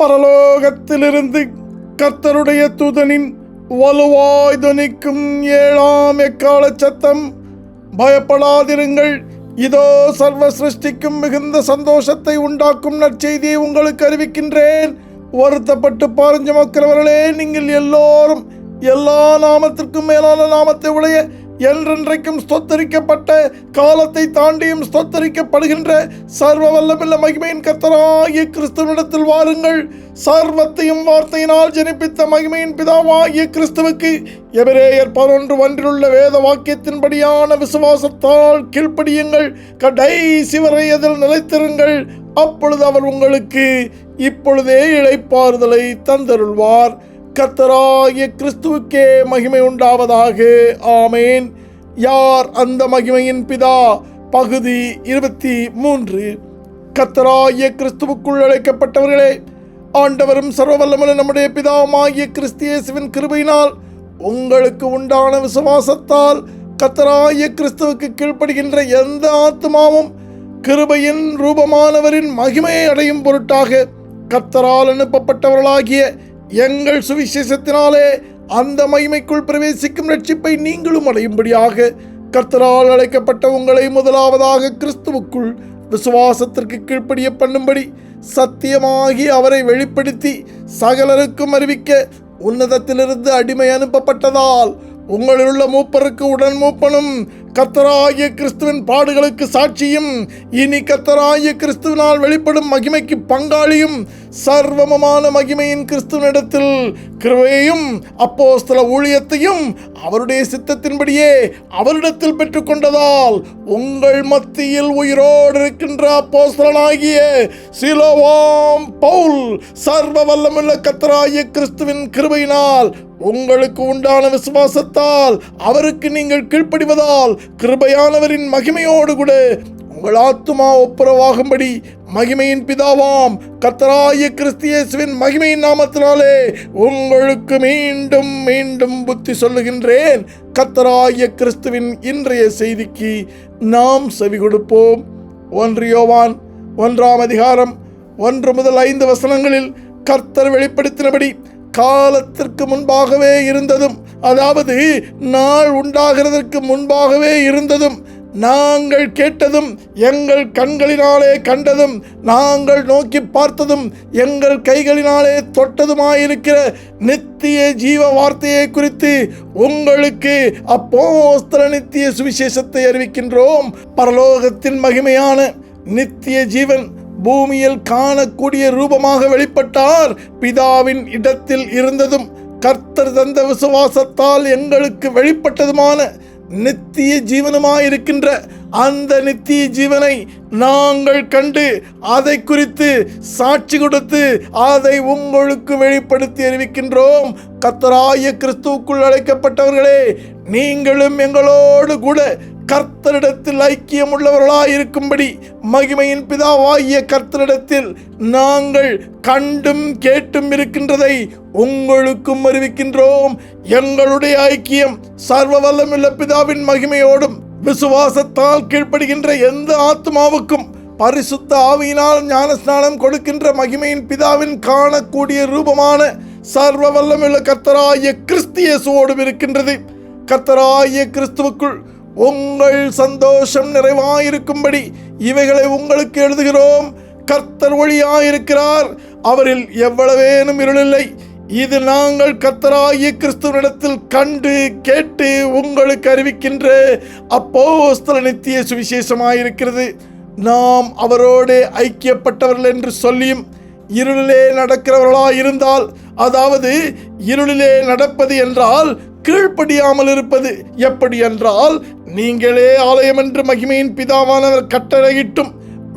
பரலோகத்திலிருந்து கர்த்தருடைய தூதனின் வலுவாய் தொனிக்கும் 7ஆம் எக்கால சத்தம். பயப்படாதிருங்கள், இதோ சர்வ சிருஷ்டிக்கும் மிகுந்த சந்தோஷத்தை உண்டாக்கும் நற்செய்தியை உங்களுக்கு அறிவிக்கின்றேன். வருத்தப்பட்டு பாருஞ்சு மக்களவர்களே, நீங்கள் எல்லோரும் எல்லா நாமத்திற்கும் மேலான நாமத்தை உடைய என்றென்றைக்கும் ஸ்தோத்தரிக்கப்பட்ட காலத்தை தாண்டியும் ஸ்தோத்தரிக்கப்படுகின்ற சர்வ வல்லமுள்ள மகிமையின் கர்த்தராகிய கிறிஸ்துவினிடத்தில் வாருங்கள். சர்வத்தையும் வார்த்தையினால் ஜனிப்பித்த மகிமையின் பிதாவாகிய கிறிஸ்துவுக்கு எபிரேயர் 11:1 வேத வாக்கியத்தின்படியான விசுவாசத்தால் கீழ்ப்படியுங்கள். கடைசி வரை அதில் நிலைத்திருங்கள். அப்பொழுது அவர் உங்களுக்கு இப்பொழுதே இளைப்பாறுதலை தந்தருள்வார். கர்த்தராகிய கிறிஸ்துவுக்கே மகிமை உண்டாவதாக. ஆமேன். யார் அந்த மகிமையின் பிதா? பகுதி 23. கர்த்தராகிய கிறிஸ்துவுக்குள் அழைக்கப்பட்டவர்களே, ஆண்டவரும் சர்வவல்லமுள்ள நம்முடைய பிதாவாகிய கிறிஸ்து இயேசுவின் கிருபையினால் உங்களுக்கு உண்டான விசுவாசத்தால் கர்த்தராகிய கிறிஸ்துவுக்கு கீழ்ப்படுகின்ற எந்த ஆத்துமாவும் கிருபையின் ரூபமானவரின் மகிமையை அடையும் பொருட்டாக கர்த்தரால் அனுப்பப்பட்டவர்களாகிய எங்கள் சுவிசேஷத்தினாலே அந்த மகிமைக்குள் பிரவேசிக்கும் ரட்சிப்பை நீங்களும் அடையும்படியாக கர்த்தரால் அழைக்கப்பட்ட உங்களை முதலாவதாக கிறிஸ்துவுக்குள் விசுவாசத்திற்கு கீழ்ப்படிய பண்ணும்படி சத்தியமாகி அவரை வெளிப்படுத்தி சகலருக்கும் அறிவிக்க உன்னதத்திலிருந்து அடிமை அனுப்பப்பட்டதால் உங்களிலுள்ள மூப்பருக்கு உடன் மூப்பனும் கர்த்தராகிய கிறிஸ்துவின் பாடுகளுக்கு சாட்சியும் இனி கர்த்தராகிய கிறிஸ்துவினால் வெளிப்படும் மகிமைக்கு பங்காளியும் சர்வமான மகிமையின் கிறிஸ்துவனிடத்தில் கிருபையையும் அப்போஸ்தல ஊழியத்தையும் அவருடைய சித்தத்தின்படியே அவரிடத்தில் பெற்றுக்கொண்டதால் உங்கள் மத்தியில் உயிரோடு இருக்கின்ற அப்போஸ்தலனாகிய சிலோவாம் பவுல் சர்வ வல்லமுள்ள கர்த்தராகிய கிறிஸ்துவின் கிருபையினால் உங்களுக்கு உண்டான விசுவாசத்தால் அவருக்கு நீங்கள் கீழ்ப்படிவதால் கிருபையானவரின் மகிமையோடு கூட உங்கள் ஆத்துமா ஒப்புரவாகும்படி மகிமையின் பிதாவாம் கர்த்தராகிய கிறிஸ்து இயேசுவின் மகிமையின் நாமத்தினாலே உங்களுக்கு மீண்டும் மீண்டும் புத்தி சொல்லுகின்றேன். கர்த்தராகிய கிறிஸ்துவின் இன்றைய செய்திக்கு நாம் செவி கொடுப்போம். 1 யோவான் 1ஆம் அதிகாரம் 1 முதல் 5 வசனங்களில் கர்த்தர் வெளிப்படுத்தினபடி காலத்திற்கு முன்பாகவே இருந்ததும், அதாவது நாள் உண்டாகிறதற்கு முன்பாகவே இருந்ததும், நாங்கள் கேட்டதும், எங்கள் கண்களினாலே கண்டதும், நாங்கள் நோக்கி பார்த்ததும், எங்கள் கைகளினாலே தொட்டதுமாயிருக்கிற நித்திய ஜீவ வார்த்தையை குறித்து உங்களுக்கு அப்போஸ்தல நித்திய சுவிசேஷத்தை அறிவிக்கின்றோம். பரலோகத்தின் மகிமையான நித்திய ஜீவன் பூமியில் காணக்கூடிய ரூபமாக வெளிப்பட்டார். பிதாவின் இடத்தில் இருந்ததும் கர்த்தர் தந்த விசுவாசத்தால் எங்களுக்கு வெளிப்பட்டதுமான நித்திய ஜீவனுமாயிருக்கின்ற அந்த நித்திய ஜீவனை நாங்கள் கண்டு அதை குறித்து சாட்சி கொடுத்து அதை உங்களுக்கு வெளிப்படுத்தி அறிவிக்கின்றோம். கர்த்தராகிய கிறிஸ்துவுக்குள் அழைக்கப்பட்டவர்களே, நீங்களும் எங்களோடு கூட கர்த்தரிடத்தில் ஐக்கியம் உள்ளவர்களாயிருக்கும்படி மகிமையின் பிதாவாகிய கர்த்தரிடத்தில் நாங்கள் கண்டும் கேட்டும் இருக்கின்றதை உங்களுக்கும் அறிவிக்கின்றோம். எங்களுடைய ஐக்கியம் சர்வ வல்லமுள்ள பிதாவின் மகிமையோடும் விசுவாசத்தால் கீழ்ப்படுகின்ற எந்த ஆத்மாவுக்கும் பரிசுத்த ஆவியினால் ஞானஸ்நானம் கொடுக்கின்ற மகிமையின் பிதாவின் காணக்கூடிய ரூபமான சர்வ வல்லமுள்ள கர்த்தராகிய கிறிஸ்து இயேசுவோடும் இருக்கின்றது. கர்த்தராகிய கிறிஸ்துவுக்குள் உங்கள் சந்தோஷம் நிறைவாயிருக்கும்படி இவைகளை உங்களுக்கு எழுதுகிறோம். கர்த்தர் ஒளியாயிருக்கிறார், அவரில் எவ்வளவேனும் இருளில்லை. இது நாங்கள் கர்த்தராகிய கிறிஸ்துவனிடத்தில் கண்டு கேட்டு உங்களுக்கு அறிவிக்கின்ற அப்போஸ்தல நித்திய சுவிசேஷமாயிருக்கிறது. நாம் அவரோடு ஐக்கியப்பட்டவர்கள் என்று சொல்லியும் இருளிலே நடக்கிறவர்களாயிருந்தால், அதாவது இருளிலே நடப்பது என்றால் கீழ்ப்படியாமல் இருப்பது. எப்படி என்றால், நீங்களே ஆலயம் என்று மகிமையின் பிதாவானவர் கட்டளையிட்டும்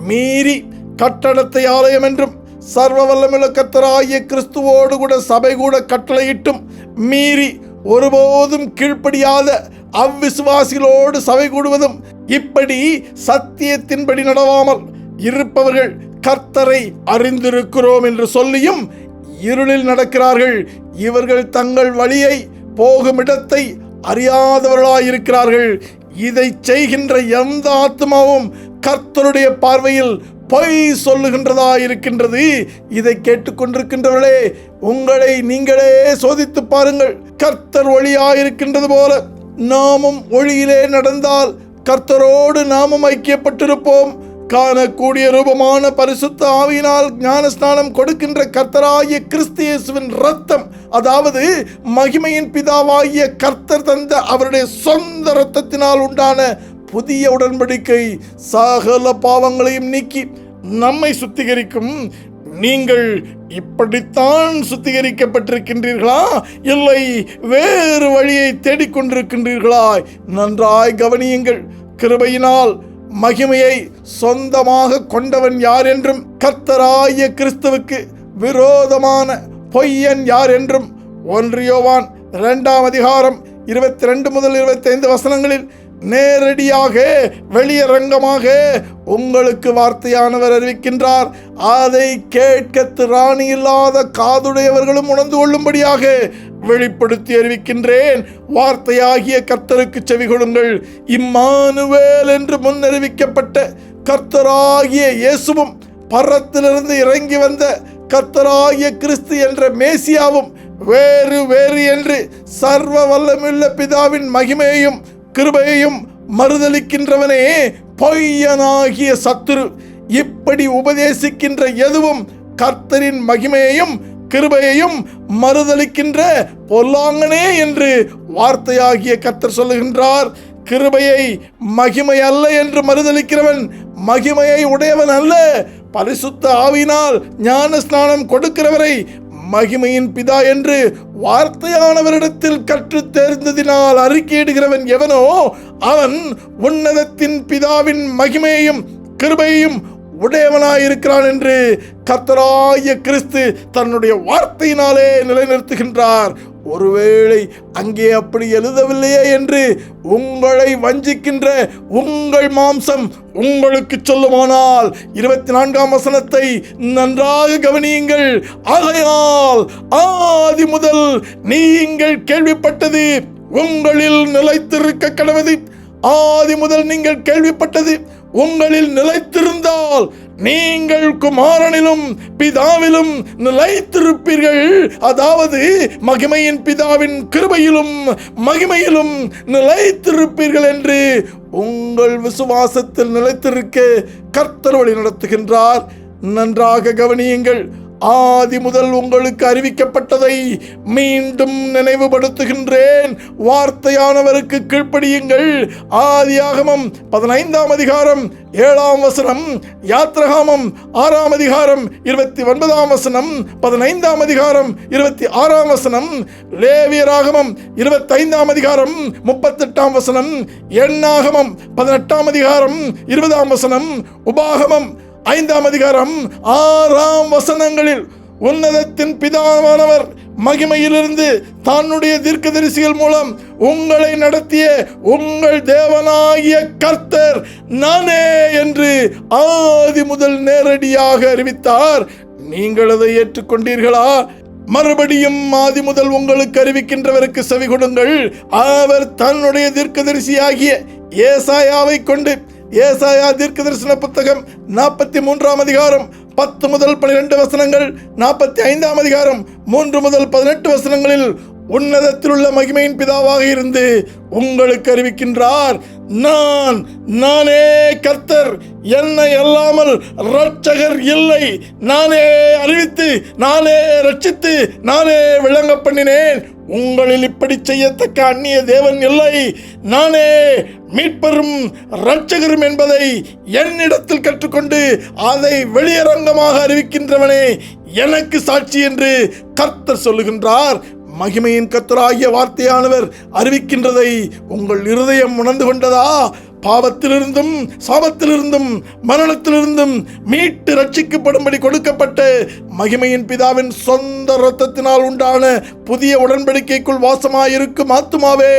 மீறி கட்டடத்தை ஆலயம் என்றும் சர்வ வல்லமுள்ள கர்த்தராகிய கிறிஸ்துவோடு கூட சபை கூட கட்டளையிட்டும் மீறி ஒருபோதும் கீழ்ப்படியாத அவ்விசுவாசிகளோடு சபை கூடுவதும், இப்படி சத்தியத்தின்படி நடவாமல் இருப்பவர்கள் கர்த்தரை அறிந்திருக்கிறோம் என்று சொல்லியும் இருளில் நடக்கிறார்கள். இவர்கள் தங்கள் வழியை போகும் இடத்தை அறியாதவர்களாயிருக்கிறார்கள். இதை செய்கின்ற எந்த ஆத்மாவும் கர்த்தருடைய பார்வையில் பொய் சொல்லுகின்றதா இருக்கின்றது. இதை கேட்டுக்கொண்டிருக்கின்றவர்களே, உங்களை நீங்களே சோதித்து பாருங்கள். கர்த்தர் ஒளியாயிருக்கின்றது போல நாமும் ஒளியிலே நடந்தால் கர்த்தரோடு நாமும் ஐக்கியப்பட்டிருப்போம். காணக்கூடிய ரூபமான பரிசுத்த ஆவியினால் ஞானஸ்நானம் கொடுக்கின்ற கர்த்தராகிய கிறிஸ்து இயேசுவின் இரத்தம், அதாவது மகிமையின் பிதாவாகிய கர்த்தர் தந்த அவருடைய சொந்த இரத்தத்தினால் உண்டான புதிய உடன்படிக்கை சகல பாவங்களையும் நீக்கி நம்மை சுத்திகரிக்கும். நீங்கள் இப்படித்தான் சுத்திகரிக்கப்பட்டிருக்கின்றீர்களா, இல்லை வேறு வழியை தேடிக்கொண்டிருக்கின்றீர்களா? நன்றாய் கவனியுங்கள். கிருபையினால் மகிமையை சொந்தமாக கொண்டவன் யார் என்றும், கர்த்தராகிய கிறிஸ்துவுக்கு விரோதமான பொய்யன் யார் என்றும் 1 யோவான் 2ஆம் அதிகாரம் 22 முதல் 25 வசனங்களில் நேரடியாக வெளியரங்கமாக உங்களுக்கு வார்த்தையானவர் அறிவிக்கின்றார். அதை கேட்க திராணி இல்லாத காதுடையவர்களும் உணர்ந்து கொள்ளும்படியாக வெளிப்படுத்தி அறிவிக்கின்றேன். வார்த்தையாகிய கர்த்தருக்கு செவி கொடுங்கள். இம்மானுவேல் என்று முன்னறிவிக்கப்பட்ட கர்த்தராகிய இயேசுவும், பரத்திலிருந்து இறங்கி வந்த கர்த்தராகிய கிறிஸ்து என்ற மேசியாவும் வேறு வேறு என்று சர்வ வல்லமுள்ள பிதாவின் மகிமையையும் கிருபையையும் மறுதலிக்கின்றவனே பொய்யனாகிய சத்துரு. இப்படி உபதேசிக்கின்ற எதுவும் கர்த்தரின் மகிமையையும் கிருபையையும் மறுதலிக்கின்ற பொல்லாங்கனே என்று வார்த்தையாகிய கர்த்தர் சொல்லுகின்றார். கிருபையை மகிமை அல்ல என்று மறுதலிக்கிறவன் மகிமையை உடையவன் அல்ல. பரிசுத்த ஆவியினால் ஞான ஸ்நானம் கொடுக்கிறவரை மகிமையின் பிதா என்று வார்த்தையானவரிடத்தில் கற்று தேர்ந்ததினால் அறிக்கையிடுகிறவன் எவனோ அவன் உன்னதத்தின் பிதாவின் மகிமையையும் கிருபையையும் உடையவனாயிருக்கிறான் என்று கர்த்தராகிய கிறிஸ்து தன்னுடைய வார்த்தையினாலே நிலைநிறுத்துகின்றார். ஒருவேளை அங்கே அப்படி எழுதவில்லையே என்று உங்களை வஞ்சிக்கின்ற உங்கள் மாம்சம் உங்களுக்கு சொல்லுமானால் 24ஆம் வசனத்தை நன்றாக கவனியுங்கள். ஆகையால் ஆதி முதல் நீங்கள் கேள்விப்பட்டது உங்களில் நிலைத்திருக்க கடவது. ஆதி முதல் நீங்கள் கேள்விப்பட்டது உங்களில் நிலைத்திருந்தால் நீங்கள் குமாரனிலும் பிதாவிலும் நிலைத்திருப்பீர்கள். அதாவது மகிமையின் பிதாவின் கிருபையிலும் மகிமையிலும் நிலைத்திருப்பீர்கள் என்று உங்கள் விசுவாசத்தில் நிலைத்திருக்க கர்த்தர் வழி நடத்துகின்றார். நன்றாக கவனியுங்கள். ஆதி முதல் உங்களுக்கு அறிவிக்கப்பட்டதை மீண்டும் நினைவுபடுத்துகின்றேன். வார்த்தையானவருக்கு கீழ்ப்படியுங்கள். ஆதியாகமம் 15ஆம் அதிகாரம் 7ஆம் வசனம், யாத்ராகமம் 6ஆம் அதிகாரம் 29ஆம் வசனம், 15ஆம் அதிகாரம் 26ஆம் வசனம், லேவியராகமம் 25ஆம் அதிகாரம் 38ஆம் வசனம், எண்ணாகமம் 18ஆம் அதிகாரம் 20ஆம் வசனம், உபாகமம் 5ஆம் அதிகாரம் 6ஆம் வசனங்களில் உன்னதத்தின் பிதாவானவர் மகிமையிலிருந்து தன்னுடைய தீர்க்கதரிசிகள் மூலம் உங்களை நடத்திய உங்கள் தேவனாகிய கர்த்தர் நானே என்று ஆதி முதல் நேரடியாக அறிவித்தார். நீங்கள் அதை ஏற்றுக்கொண்டீர்களா? மறுபடியும் ஆதி முதல் உங்களுக்கு அறிவிக்கின்றவருக்கு செவி கொடுங்கள். அவர் தன்னுடைய தீர்க்கதரிசியாகிய ஏசாயாவை கொண்டு, ஏசாயா தீர்க்க தரிசன புத்தகம் 43ஆம் அதிகாரம் 10 முதல் 12 வசனங்கள், 45ஆம் அதிகாரம் 3 முதல் 18 வசனங்களில் உன்னதத்தில் உள்ள மகிமையின் பிதாவாக இருந்து உங்களுக்கு அறிவிக்கின்றார். நானே கர்த்தர், என்னை அல்லாமல் இரட்சகர் இல்லை. நானே அறிவித்து, நானே ரட்சித்து, நானே விளங்க பண்ணினேன். உங்களில் இப்படி செய்யத்தக்க அந்நிய தேவன் இல்லை. நானே மீட்பரும் இரட்சகரும் என்பதை என்னிடத்தில் கற்றுக்கொண்டு அதை வெளியரங்கமாக அறிவிக்கின்றவனே எனக்கு சாட்சி என்று கர்த்தர் சொல்லுகின்றார். மகிமையின் கர்த்தராகிய வார்த்தையானவர் அறிவிக்கின்றதை உங்கள் இருதயம் உணர்ந்து கொண்டதா? பாவத்திலிருந்தும் சாபத்திலிருந்தும் மரணத்திலிருந்தும் மீட்டு ரட்சிக்கப்படும்படி கொடுக்கப்பட்ட மகிமையின் பிதாவின் சொந்த இரத்தத்தினால் உண்டான புதிய உடன்படிக்கைக்குள் வாசமாயிருக்கும் ஆத்துமாவே,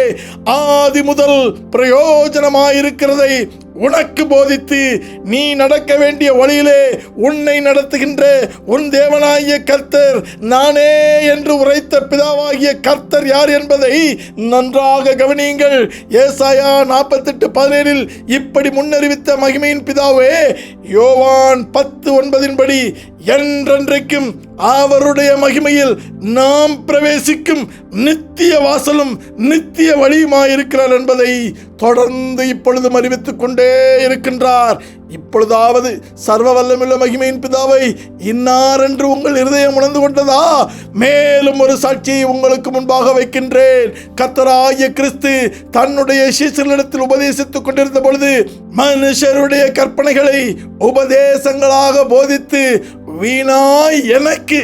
ஆதி முதல் பிரயோஜனமாயிருக்கிறதை உனக்கு போதித்து நீ நடக்க வேண்டிய வழியிலே உன்னை நடத்துகின்ற உன் தேவனாகிய கர்த்தர் நானே என்று உரைத்த பிதாவாகிய கர்த்தர் யார் என்பதை நன்றாக கவனியுங்கள். ஏசாயா 48:17 இப்படி முன்னறிவித்த மகிமையின் பிதாவே, யோவான் 10:9 என்றென்றைக்கும் அவருடைய மகிமையில் நாம் பிரவேசிக்கும் நித்திய வாசலும் நித்திய வழியுமாயிருக்கிறார் என்பதை தொடர்ந்து இப்பொழுதும் அறிவித்துக் கொண்டே இருக்கின்றார். இப்பொழுதாவது சர்வ வல்லமையுள்ள மகிமையின் பிதாவை இன்னார் என்று உங்கள் இருதயம் உணர்ந்து கொண்டதா? மேலும் ஒரு சாட்சியை உங்களுக்கு முன்பாக வைக்கின்றேன். கர்த்தராகிய கிறிஸ்து தன்னுடைய சீஷர்களிடத்தில் உபதேசித்துக் கொண்டிருந்த பொழுது மனுஷருடைய கற்பனைகளை உபதேசங்களாக போதித்து வீணாய் எனக்கு,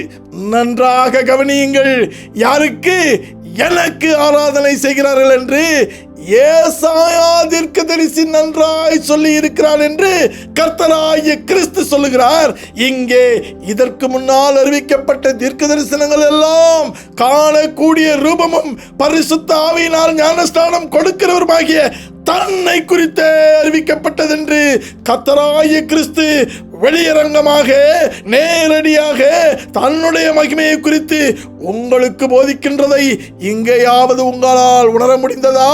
நன்றாக கவனியுங்கள், யாருக்கு? எனக்கு ஆராதனை செய்கிறார்கள் என்று ஏசாயா தீர்க்கதரிசி நன்றாய் சொல்லி இருக்கிறார் என்று கர்த்தராகிய கிறிஸ்து சொல்லுகிறார். இங்கே இதற்கு முன்னால் அறிவிக்கப்பட்ட தீர்க்க தரிசனங்கள் எல்லாம் காணக்கூடிய ரூபமும் பரிசுத்த ஆவியினால் ஞானஸ்நானம் கொடுக்கிறவருமாகிய தன்னை குறித்தே அறிவிக்கப்பட்டதென்று கர்த்தராகிய கிறிஸ்து வெளியரங்கமாக நேரடியாக தன்னுடைய மகிமையை குறித்து உங்களுக்கு போதிக்கின்றதை இங்கேயாவது உங்களால் உணர முடிந்ததா?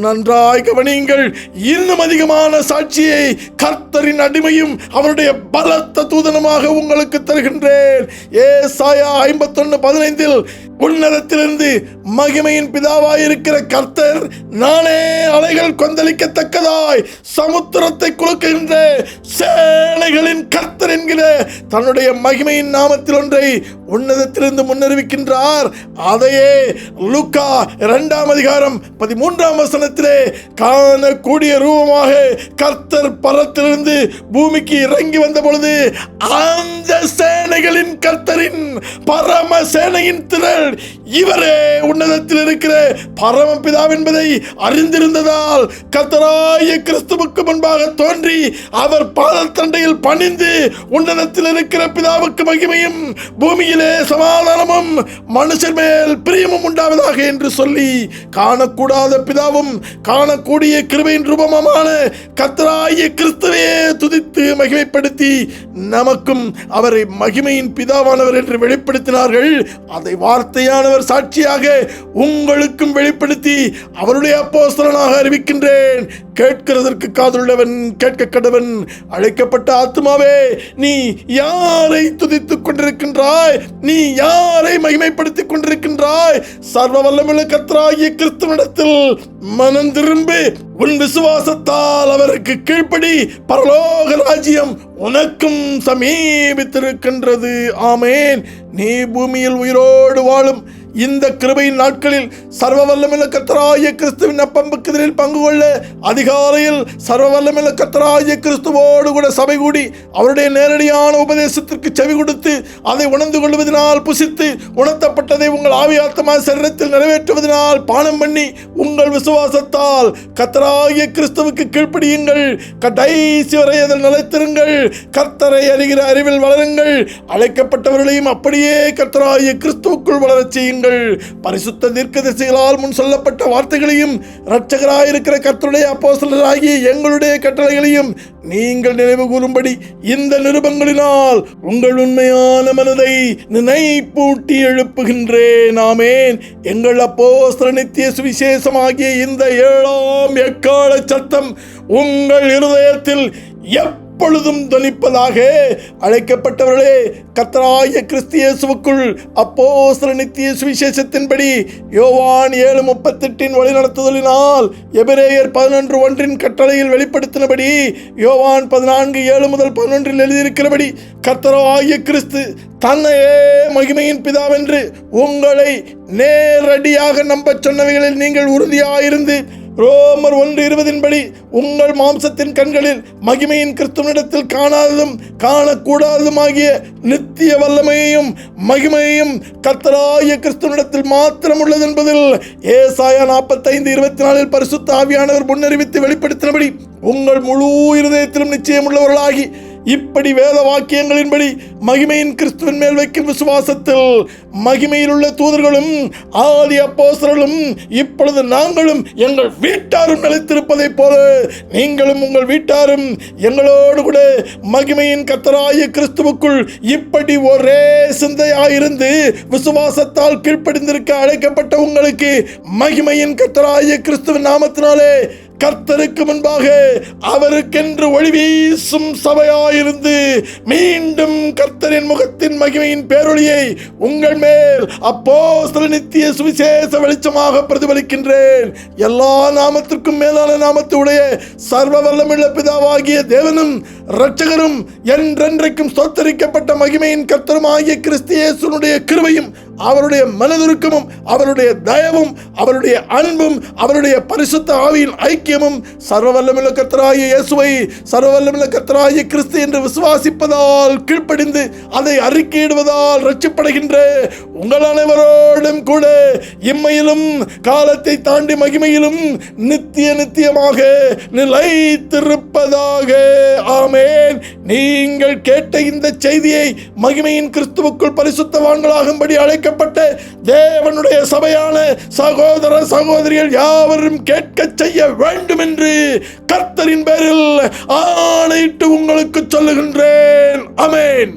நன்றாய் கவனியுங்கள். இன்னும் அதிகமான சாட்சியை கர்த்தரின் அடிமையும் அவருடைய பலத்த தூதனமாக உங்களுக்கு தருகின்றேன். ஏசாயா 51:15 உன்னதத்திலிருந்து மகிமையின் பிதாவாயிருக்கிற கர்த்தர் நானே அலைகள் கொந்தளிக்கத்தக்கதாய் சமுத்திரத்தை குலுக்குகின்ற சேனைகளின் கர்த்தர் என்கிற தன்னுடைய மகிமையின் நாமத்தில் ஒன்றை உன்னதத்திலிருந்து முன்னறிவிக்கின்றார். அதையே லூக்கா 2:13 காணக்கூடிய ரூபமாக கர்த்தர் பரத்திலிருந்து பூமிக்கு இறங்கி வந்த பொழுது அந்த சேனைகளின் கர்த்தரின் பரம சேனையின் திரள் இவரே உன்னதத்தில் இருக்கிற பரமபிதா என்பதை அறிந்திருந்ததால் கர்த்தராகிய கிறிஸ்துவுக்கு முன்பாக தோன்றி அவர் பாதத்தண்டையில் பணிந்து உன்னதத்தில் இருக்கிற பிதாவுக்கு மகிமையும் பூமியிலே சமாதானமும் மனுஷர் மேல் பிரியமும் உண்டாவதாக என்று சொல்லி காணக்கூடாத பிதாவும் காணக்கூடிய கிருபையின் ரூபமான கர்த்தராகிய கிறிஸ்துவே துதித்து மகிமைப்படுத்தி நமக்கும் அவரை மகிமையின் பிதாவானவர் என்று வெளிப்படுத்தினார்கள். அதை வார்த்தையானவர் சாட்சியாக உங்களுக்கும் வெளிப்படுத்தி அவருடைய அப்போஸ்தலனாக அறிவிக்கின்றேன். கேட்கிறதற்கு காதுள்ளவன் கேட்க கடவன். அழைக்கப்பட்ட ஆத்துமாவே, நீ யாரை துதித்துக் கொண்டிருக்கின்றாய்? நீ யாரை மகிமைப்படுத்திக் கொண்டிருக்கின்றாய்? சர்வ வல்லமையுள்ள கர்த்தராகிய கிறிஸ்துவினிடத்தில் மனம் திரும்பு. உன் விசுவாசத்தால் அவருக்கு கீழ்ப்படி. பரலோக ராஜ்யம் உனக்கும் சமீபித்திருக்கின்றது. ஆமேன். நீ பூமியில் உயிரோடு வாழும் இந்த கிருபையின் நாட்களில் சர்வ வல்லமையுள்ள கர்த்தராகிய கிறிஸ்துவின் அப்பம்புக்குதலில் பங்கு கொள்ள அதிகாலையில் சர்வ வல்லமையுள்ள கர்த்தராகிய கிறிஸ்துவோடு கூட சபை கூடி அவருடைய நேரடியான உபதேசத்திற்கு செவி கொடுத்து அதை உணர்ந்து கொள்வதனால் புசித்து உணர்த்தப்பட்டதை உங்கள் ஆவி ஆத்மா சரீரத்தில் நிறைவேற்றுவதனால் பானம் பண்ணி உங்கள் விசுவாசத்தால் கர்த்தராகிய கிறிஸ்துவுக்கு கீழ்ப்படியுங்கள். கடைசி வரை அதில் நிலைத்திருங்கள். கர்த்தரை அறிகிற அறிவில் வளருங்கள். அழைக்கப்பட்டவர்களையும் அப்படியே கர்த்தராகிய கிறிஸ்துவுக்குள் வளரச் செய்யுங்கள். பரிசுத்த தீர்க்கதரிசிகளால் முன் சொல்லப்பட்ட வார்த்தைகளையும் இரட்சகராயிருக்கிற கர்த்தருடைய அப்போஸ்தலராகிய எங்களுடைய கட்டளைகளையும் நீங்கள் நினைவு கூறும்படி இந்த நிருபங்களினால் உங்கள் உண்மையான மனதை நினைப்பூட்டி எழுப்புகின்றேன். ஆமேன். எங்கள் அப்போஸ்தல நித்திய சுவிசேஷமாகிய இந்த 7ஆம் எக்கால சத்தம் உங்கள் இருதயத்தில் எப்பொழுதும் தொனிப்பதாக. அழைக்கப்பட்டவர்களே, கர்த்தராகிய கிறிஸ்து இயேசுவுக்குள் அப்போஸ்தல நித்திய சுவிசேஷத்தின்படி யோவான் 7:38 வழி நடத்துதலினால் எபிரேயர் 11:1 கட்டளையில் வெளிப்படுத்தினபடி யோவான் 14:7-11 எழுதியிருக்கிறபடி கர்த்தராகிய கிறிஸ்து தன்னையே மகிமையின் பிதாவென்று உங்களை நேரடியாக நம்பச் சொன்னவைகளில் நீங்கள் உறுதியாயிருந்து ரோமர் 1:20 உங்கள் மாம்சத்தின் கண்களில் மகிமையின் கிறிஸ்துவனிடத்தில் காணாததும் காணக்கூடாததுமாகிய நித்திய வல்லமையையும் மகிமையையும் கர்த்தராகிய கிறிஸ்துவனிடத்தில் மாத்திரம் உள்ளது என்பதில் ஏசாயா 45:24 பரிசுத்த ஆவியானவர் முன்னறிவித்து வெளிப்படுத்தினபடி உங்கள் முழு இருதயத்திலும் நிச்சயம் உள்ளவர்களாகி இப்படி வேத வாக்கியங்களின்படி மகிமையின் கிறிஸ்துவின் மேல் வைக்கும் விசுவாசத்தில் மகிமையில் உள்ள தூதர்களும் ஆதி அப்போஸ்தலர்களும் இப்பொழுது நாங்களும் எங்கள் வீட்டாரும் நிலைத்திருப்பதைப் போல நீங்களும் உங்கள் வீட்டாரும் எங்களோடு கூட மகிமையின் கர்த்தராகிய கிறிஸ்துவுக்குள் இப்படி ஒரே சிந்தையாயிருந்து விசுவாசத்தால் கீழ்ப்படிந்திருக்க அழைக்கப்பட்ட உங்களுக்கு மகிமையின் கர்த்தராகிய கிறிஸ்துவின் நாமத்தினாலே கர்த்தருக்கு முன்பாக அவருக்கென்று ஒளி வீசும் சபையாயிருந்து மீண்டும் கர்த்தரின் முகத்தின் மகிமையின் பேரொளியை உங்கள் மேல் அப்போஸ்தல நித்திய சுவிசேஷ வெளிச்சமாக பிரதிபலிக்கின்றேன். எல்லா நாமத்திற்கும் மேலான நாமத்துடைய சர்வ வல்லமுள்ள பிதாவாகிய தேவனும் இரட்சகரும் என்றென்றைக்கும் ஸ்தோத்தரிக்கப்பட்ட மகிமையின் கர்த்தருமாகிய கிறிஸ்து இயேசுவினுடைய கிருபையும் அவருடைய மனதுருக்கமும் அவருடைய தயவும் அவருடைய அன்பும் அவருடைய பரிசுத்த ஆவியின் ஐக்கியமும் சர்வ வல்லமுள்ள கர்த்தராகிய இயேசுவை சர்வ வல்லமுள்ள கர்த்தராகிய கிறிஸ்து என்று விசுவாசிப்பதால் கீழ்ப்படிந்து அதை அறிக்கையிடுவதால் ரட்சிப்படைகின்ற உங்கள் அனைவரோடும் கூட இம்மையிலும் காலத்தை தாண்டி மகிமையிலும் நித்தியமாக நிலைத்திருப்பதாக. ஆமென். நீங்கள் கேட்ட இந்த செய்தியை மகிமையின் கிறிஸ்துவுக்குள் பரிசுத்தவான்களாகும்படி அழைக்கப்பட்ட தேவனுடைய சபையான சகோதர சகோதரிகள் யாவரும் கேட்க செய்ய வேண்டும் என்று கர்த்தரின் பேரில் ஆணையிட்டு உங்களுக்கு சொல்லுகின்றேன். ஆமென்.